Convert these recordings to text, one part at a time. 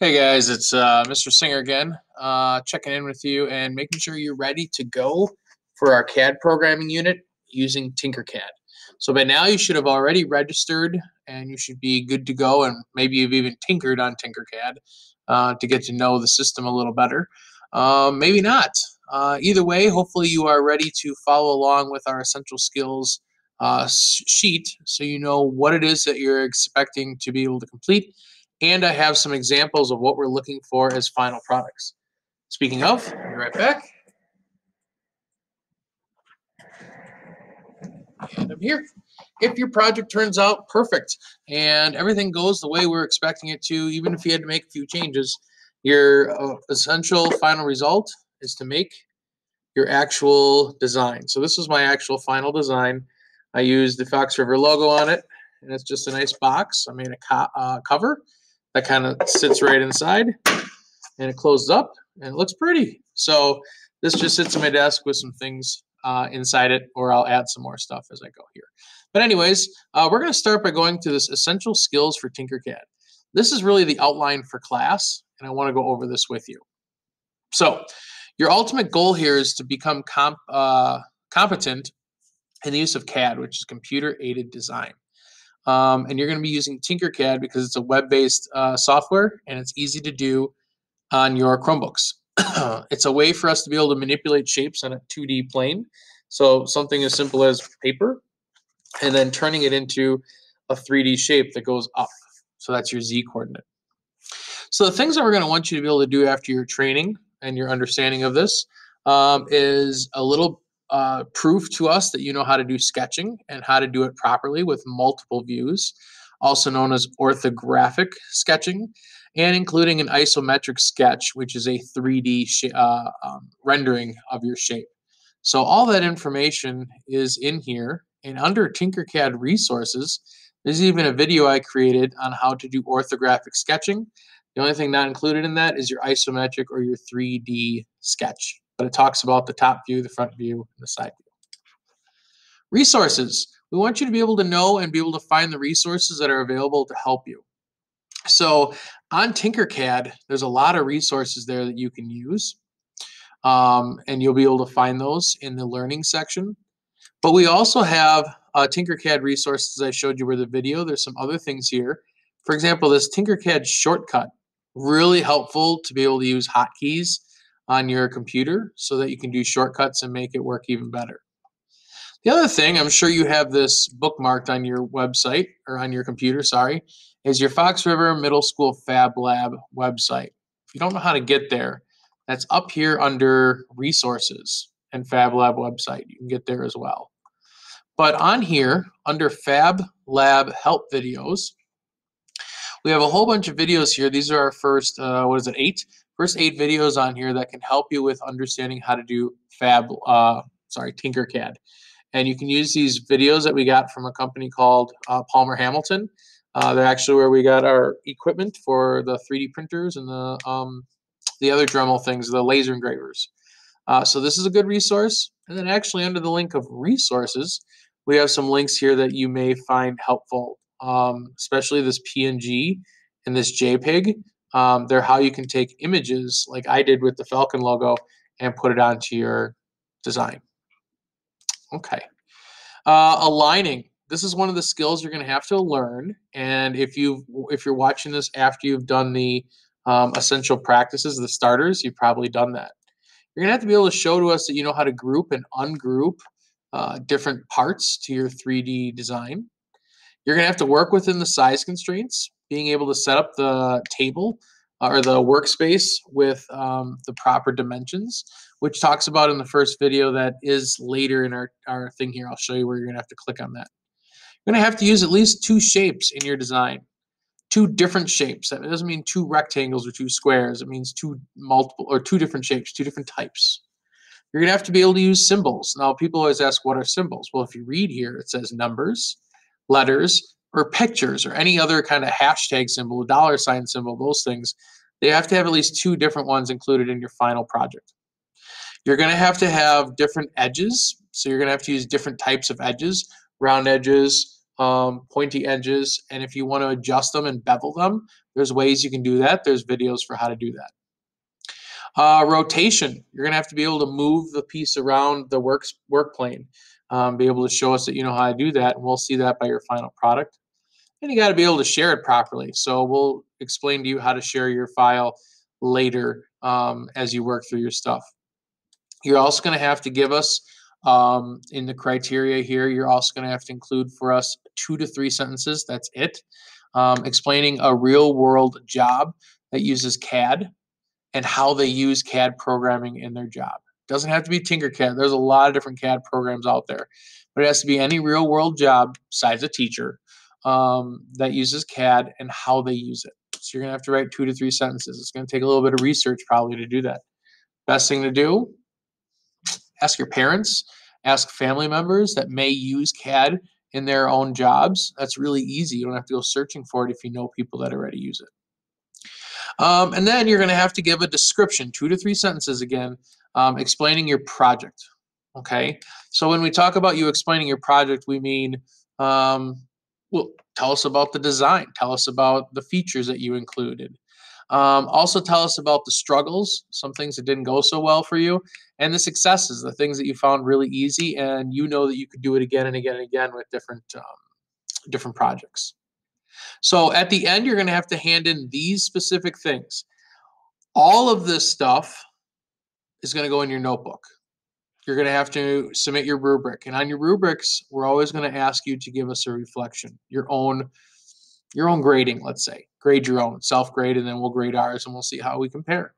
Hey guys, it's Mr. Singer again, checking in with you and making sure you're ready to go for our CAD programming unit using Tinkercad. So by now you should have already registered and you should be good to go, and maybe you've even tinkered on Tinkercad to get to know the system a little better. Maybe not. Either way, hopefully you are ready to follow along with our essential skills sheet so you know what it is that you're expecting to be able to complete, and I have some examples of what we're looking for as final products. Speaking of, I'll be right back. And I'm here. If your project turns out perfect and everything goes the way we're expecting it to, even if you had to make a few changes, your essential final result is to make your actual design. So this is my actual final design. I used the Fox River logo on it, and it's just a nice box. I made a cover that kind of sits right inside, and it closes up, and it looks pretty. So this just sits on my desk with some things inside it, or I'll add some more stuff as I go here. But anyways, we're going to start by going through this essential skills for Tinkercad. This is really the outline for class, and I want to go over this with you. So your ultimate goal here is to become competent in the use of CAD, which is computer-aided design. And you're going to be using Tinkercad because it's a web-based software, and it's easy to do on your Chromebooks. It's a way for us to be able to manipulate shapes on a 2D plane. So something as simple as paper, and then turning it into a 3D shape that goes up. So that's your Z coordinate. So the things that we're going to want you to be able to do after your training and your understanding of this is a little proof to us that you know how to do sketching and how to do it properly with multiple views, also known as orthographic sketching, and including an isometric sketch, which is a 3D rendering of your shape. So all that information is in here, and under Tinkercad resources, there's even a video I created on how to do orthographic sketching. The only thing not included in that is your isometric or your 3D sketch, but it talks about the top view, the front view, and the side view. Resources. We want you to be able to know and be able to find the resources that are available to help you. So on Tinkercad, there's a lot of resources there that you can use, and you'll be able to find those in the learning section. But we also have Tinkercad resources I showed you with the video. There's some other things here. For example, this Tinkercad shortcut, really helpful to be able to use hotkeys on your computer so that you can do shortcuts and make it work even better. The other thing, I'm sure you have this bookmarked on your website, or on your computer, sorry, is your Fox River Middle School Fab Lab website. If you don't know how to get there, that's up here under resources and Fab Lab website. You can get there as well. But on here, under Fab Lab help videos, we have a whole bunch of videos here. These are our first, First 8 videos on here that can help you with understanding how to do Tinkercad. And you can use these videos that we got from a company called Palmer Hamilton. They're actually where we got our equipment for the 3D printers and the other Dremel things, the laser engravers. So this is a good resource. And then actually under the link of resources, we have some links here that you may find helpful, especially this PNG and this JPEG. They're how you can take images like I did with the Falcon logo and put it onto your design. Okay. Aligning. This is one of the skills you're going to have to learn. And if you're watching this after you've done the essential practices, the starters, you've probably done that. You're going to have to be able to show to us that you know how to group and ungroup different parts to your 3D design. You're going to have to work within the size constraints, being able to set up the table or the workspace with the proper dimensions, which talks about in the first video that is later in our thing here. I'll show you where you're going to have to click on that. You're going to have to use at least 2 shapes in your design. 2 different shapes. That doesn't mean 2 rectangles or 2 squares. It means 2 different shapes, 2 different types. You're going to have to be able to use symbols. Now, people always ask, what are symbols? Well, if you read here, it says numbers, letters, or pictures, or any other kind of hashtag symbol, $sign symbol, those things. They have to have at least 2 different ones included in your final project. You're going to have different edges. So you're going to have to use different types of edges, round edges, pointy edges, and if you want to adjust them and bevel them, There's ways you can do that. There's videos for how to do that. Rotation, you're going to have to be able to move the piece around the work plane, be able to show us that you know how to do that, and we'll see that by your final product. And you got to be able to share it properly. So we'll explain to you how to share your file later as you work through your stuff. You're also going to have to give us, in the criteria here, you're also going to have to include for us 2 to 3 sentences, that's it, explaining a real world job that uses CAD and how they use CAD programming in their job. It doesn't have to be Tinkercad. There's a lot of different CAD programs out there, but it has to be any real world job besides a teacher that uses CAD and how they use it. So you're going to have to write 2 to 3 sentences. It's going to take a little bit of research probably to do that. Best thing to do, ask your parents, ask family members that may use CAD in their own jobs. That's really easy. You don't have to go searching for it if you know people that already use it. And then you're going to have to give a description, 2 to 3 sentences again, explaining your project. Okay, so when we talk about you explaining your project, we mean, well, tell us about the design, tell us about the features that you included. Also tell us about the struggles, some things that didn't go so well for you, and the successes, the things that you found really easy, and you know that you could do it again and again and again with different projects. So at the end, you're going to have to hand in these specific things. All of this stuff is going to go in your notebook. You're going to have to submit your rubric. And on your rubrics, we're always going to ask you to give us a reflection, your own grading, let's say. Grade your own, self-grade, and then we'll grade ours, and we'll see how we compare.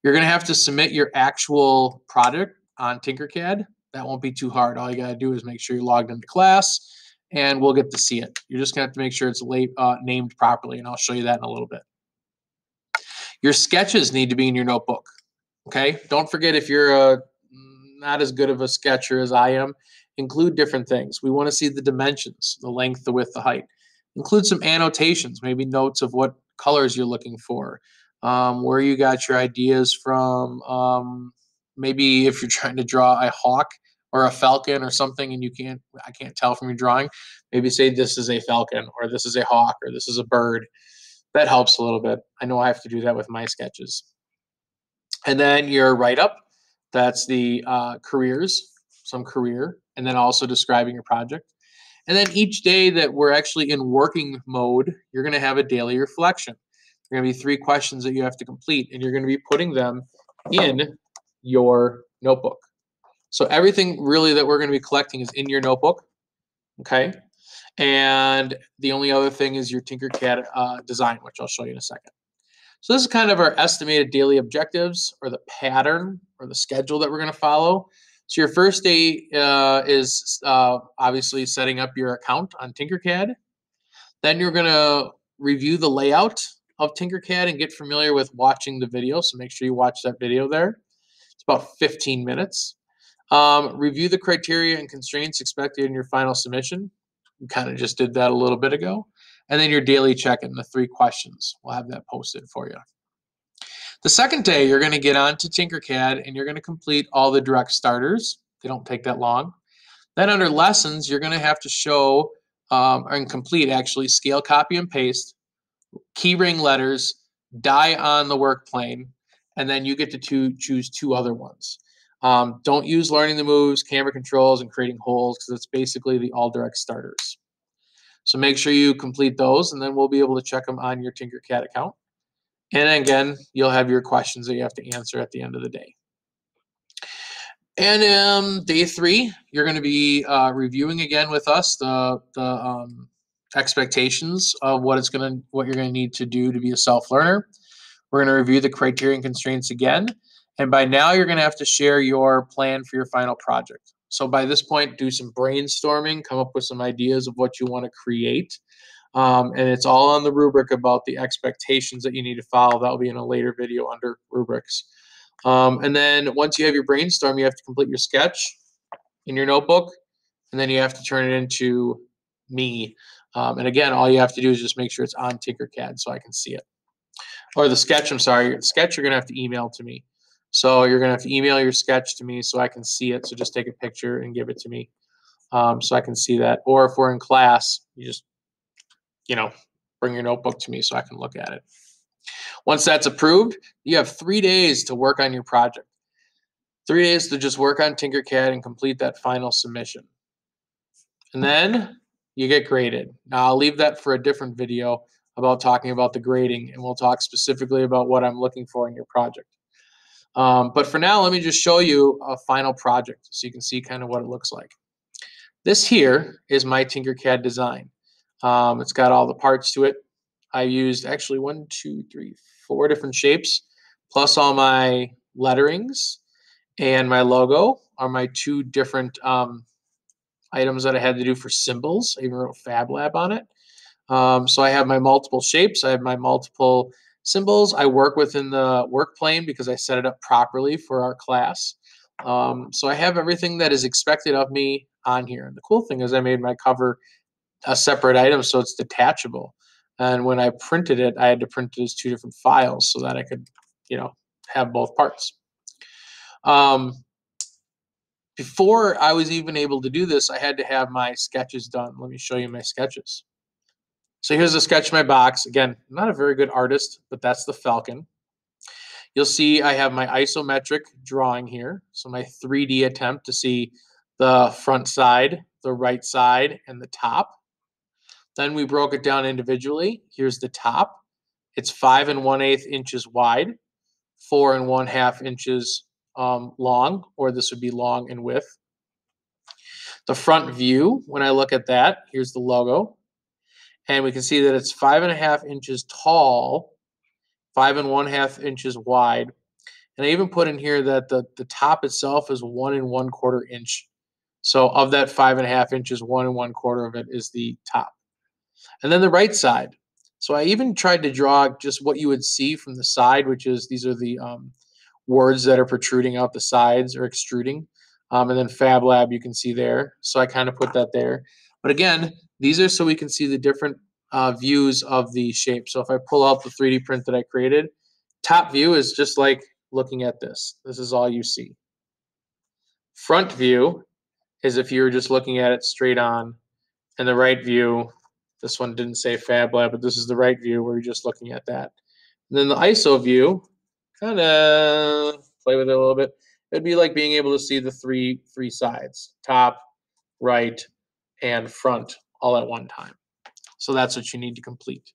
You're going to have to submit your actual project on Tinkercad. That won't be too hard. All you got to do is make sure you're logged into class, and we'll get to see it. You're just going to have to make sure it's named properly, and I'll show you that in a little bit. Your sketches need to be in your notebook, okay? Don't forget, if you're not as good of a sketcher as I am, include different things. We want to see the dimensions, the length, the width, the height. Include some annotations, maybe notes of what colors you're looking for, where you got your ideas from. Maybe if you're trying to draw a hawk or a falcon or something and I can't tell from your drawing, maybe say this is a falcon or this is a hawk or this is a bird. That helps a little bit. I know I have to do that with my sketches. And then your write-up, that's the careers, some career, and then also describing your project. And then each day that we're actually in working mode, you're going to have a daily reflection. There are going to be 3 questions that you have to complete, and you're going to be putting them in your notebook. So everything really that we're going to be collecting is in your notebook, okay? And the only other thing is your Tinkercad design, which I'll show you in a second. So this is kind of our estimated daily objectives, or the pattern or the schedule that we're going to follow. So your first day is obviously setting up your account on Tinkercad. Then you're going to review the layout of Tinkercad and get familiar with watching the video. So make sure you watch that video there. It's about 15 minutes. Review the criteria and constraints expected in your final submission. We kind of just did that a little bit ago. And then your daily check-in, the 3 questions. We'll have that posted for you. The second day, you're going to get on to Tinkercad and you're going to complete all the direct starters. They don't take that long. Then under lessons, you're going to have to show and complete actually scale, copy, and paste, keyring letters, die on the work plane, and then you get to choose 2 other ones. Don't use learning the moves, camera controls, and creating holes, because it's basically the all direct starters. So make sure you complete those, and then we'll be able to check them on your Tinkercad account. And again, you'll have your questions that you have to answer at the end of the day. And day 3, you're going to be reviewing again with us the expectations of what you're going to need to do to be a self-learner. We're going to review the criteria and constraints again. And by now, you're going to have to share your plan for your final project. So by this point, do some brainstorming, come up with some ideas of what you want to create. And it's all on the rubric about the expectations that you need to follow. That will be in a later video under rubrics. And then once you have your brainstorm, you have to complete your sketch in your notebook, and then you have to turn it into me. And again, all you have to do is just make sure it's on Tinkercad so I can see it. Or the sketch, I'm sorry. The sketch you're going to have to email to me. So you're going to have to email your sketch to me so I can see it. So just take a picture and give it to me so I can see that. Or if we're in class, you just, bring your notebook to me so I can look at it. Once that's approved, you have 3 days to work on your project. 3 days to just work on Tinkercad and complete that final submission. And then you get graded. Now, I'll leave that for a different video about talking about the grading, and we'll talk specifically about what I'm looking for in your project. But for now, let me just show you a final project so you can see kind of what it looks like. This here is my Tinkercad design. It's got all the parts to it. I used actually 1, 2, 3, 4 different shapes, plus all my letterings and my logo are my 2 different items that I had to do for symbols. I even wrote Fab Lab on it. So I have my multiple shapes. I have my multiple symbols. I work within the work plane because I set it up properly for our class. So I have everything that is expected of me on here. And the cool thing is I made my cover a separate item so it's detachable. And when I printed it, I had to print it as 2 different files so that I could, have both parts. Before I was even able to do this, I had to have my sketches done. Let me show you my sketches. So here's a sketch of my box. Again, I'm not a very good artist, but that's the falcon. You'll see I have my isometric drawing here. So my 3D attempt to see the front side, the right side, and the top. Then we broke it down individually. Here's the top. It's 5 1/8 inches wide, 4 1/2 inches long, or this would be long in width. The front view, when I look at that, here's the logo. And we can see that it's 5 1/2 inches tall, 5 1/2 inches wide. And I even put in here that the top itself is 1 1/4 inch. So of that 5 1/2 inches, 1 1/4 of it is the top. And then the right side. So I even tried to draw just what you would see from the side, which is these are the words that are protruding out the sides or extruding. And then Fab Lab you can see there. So I kind of put that there. But again, these are so we can see the different views of the shape. So if I pull out the 3D print that I created, top view is just like looking at this. This is all you see. Front view is if you were just looking at it straight on. And the right view, this one didn't say Fab Lab, but this is the right view where you're just looking at that. And then the ISO view, kind of play with it a little bit. It'd be like being able to see the three sides, top, right, and front all at one time. So that's what you need to complete.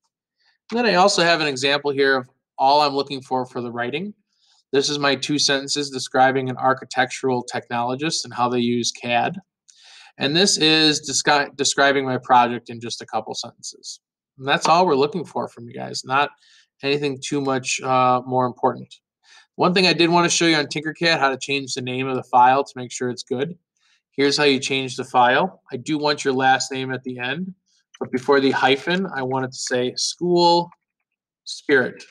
And then I also have an example here of all I'm looking for the writing. This is my 2 sentences describing an architectural technologist and how they use CAD. And this is describing my project in just a couple sentences. And that's all we're looking for from you guys, not anything too much more important. One thing I did want to show you on Tinkercad, how to change the name of the file to make sure it's good. Here's how you change the file. I do want your last name at the end, but before the hyphen, I want it to say School Spirit.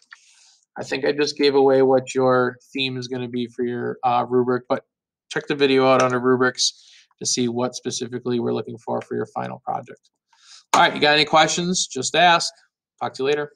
I think I just gave away what your theme is going to be for your rubric, but check the video out under rubrics to see what specifically we're looking for your final project. All right, you got any questions? Just ask. Talk to you later.